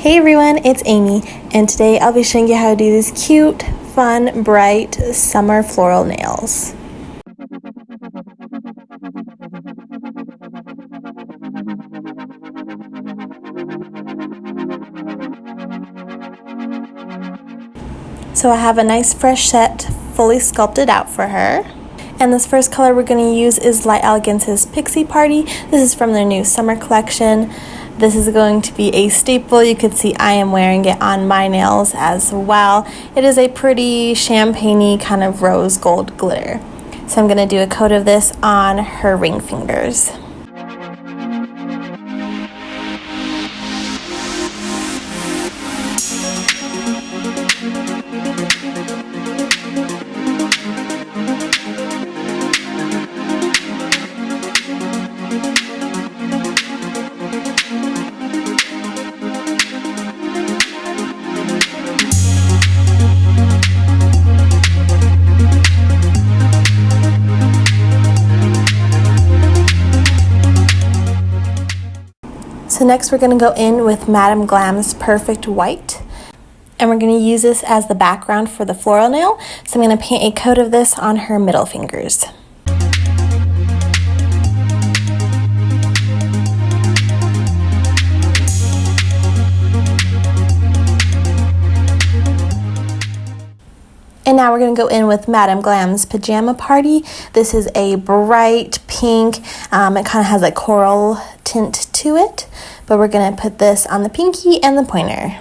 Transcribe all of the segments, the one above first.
Hey everyone, it's Amy, and today I'll be showing you how to do these cute, fun, bright summer floral nails. So I have a nice fresh set fully sculpted out for her. And this first color we're going to use is Light Elegance's Pixie Party. This is from their new summer collection. This is going to be a staple. You can see I am wearing it on my nails as well. It is a pretty champagne-y kind of rose gold glitter. So I'm going to do a coat of this on her ring fingers. So next we're going to go in with Madame Glams Perfect White, and we're going to use this as the background for the floral nail. So I'm going to paint a coat of this on her middle fingers. And now we're going to go in with Madame Glams Pyjama Party. This is a bright pink. It kind of has a coral tint to it. But we're going to put this on the pinky and the pointer.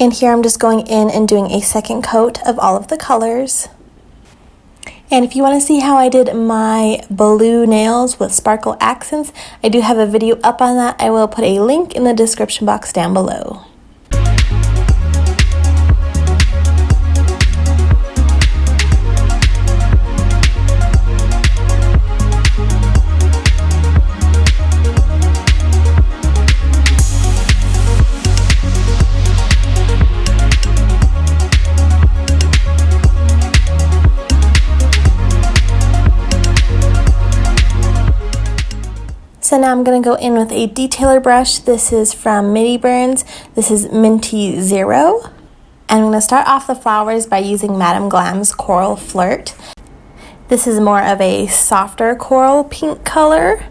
And here I'm just going in and doing a second coat of all of the colors. And if you want to see how I did my blue nails with sparkle accents, I do have a video up on that. I will put a link in the description box down below. So now I'm going to go in with a detailer brush. This is from Midi Burns. This is Minty Zero. And I'm going to start off the flowers by using Madame Glams Coral Flirt. This is more of a softer coral pink color.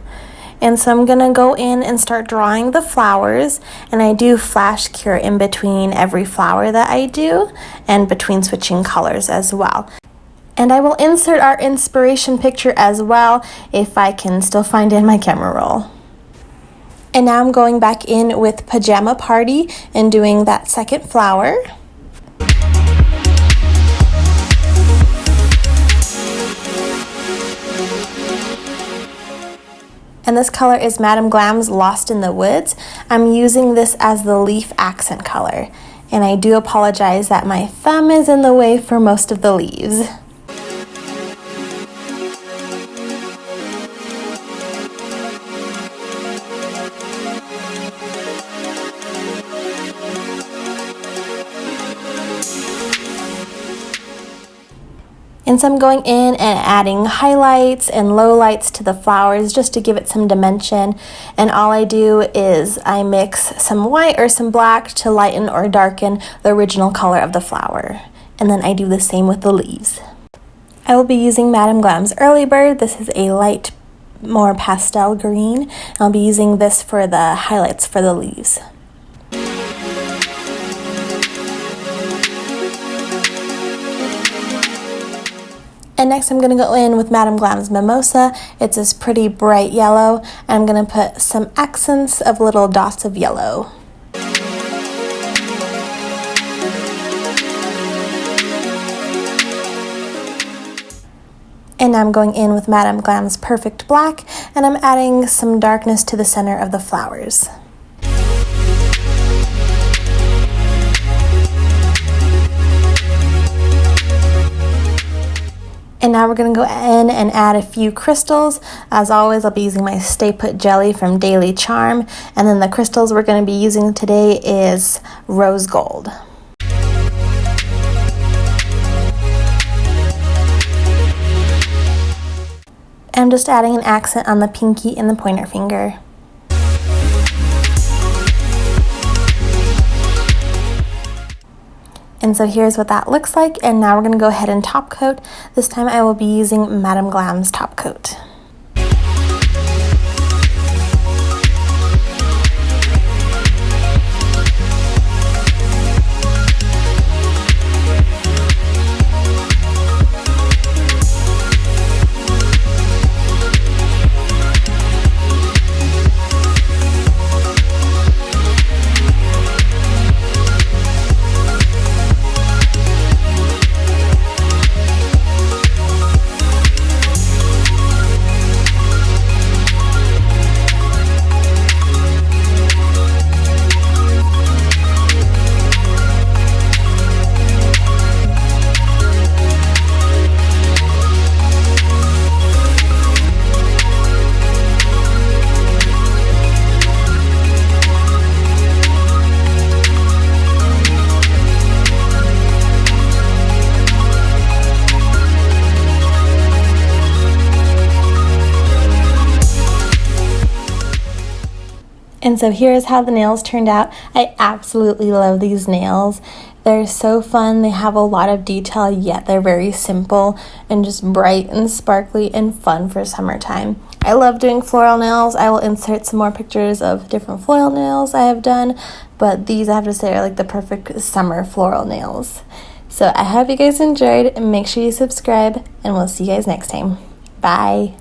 And so I'm going to go in and start drawing the flowers. And I do flash cure in between every flower that I do and between switching colors as well. And I will insert our inspiration picture as well if I can still find it in my camera roll. And now I'm going back in with Pyjama Party and doing that second flower. And this color is Madame Glams Lost in the Woods. I'm using this as the leaf accent color. And I do apologize that my thumb is in the way for most of the leaves. And so I'm going in and adding highlights and lowlights to the flowers just to give it some dimension. And all I do is I mix some white or some black to lighten or darken the original color of the flower. And then I do the same with the leaves. I will be using Madame Glams Early Bird. This is a light, more pastel green. I'll be using this for the highlights for the leaves. And next I'm going to go in with Madame Glams Mimosa. It's this pretty bright yellow, and I'm going to put some accents of little dots of yellow. And now I'm going in with Madame Glams Perfect Black, and I'm adding some darkness to the center of the flowers. And now we're going to go in and add a few crystals. As always, I'll be using my Stay Put Jelly from Daily Charm. And then the crystals we're going to be using today is rose gold. I'm just adding an accent on the pinky and the pointer finger. And so here's what that looks like, and now we're going to go ahead and top coat. This time I will be using Madame Glams top coat. And so here's how the nails turned out. I absolutely love these nails. They're so fun. They have a lot of detail, yet they're very simple and just bright and sparkly and fun for summertime. I love doing floral nails. I will insert some more pictures of different floral nails I have done, but these I have to say are like the perfect summer floral nails. So I hope you guys enjoyed. Make sure you subscribe, and we'll see you guys next time. Bye.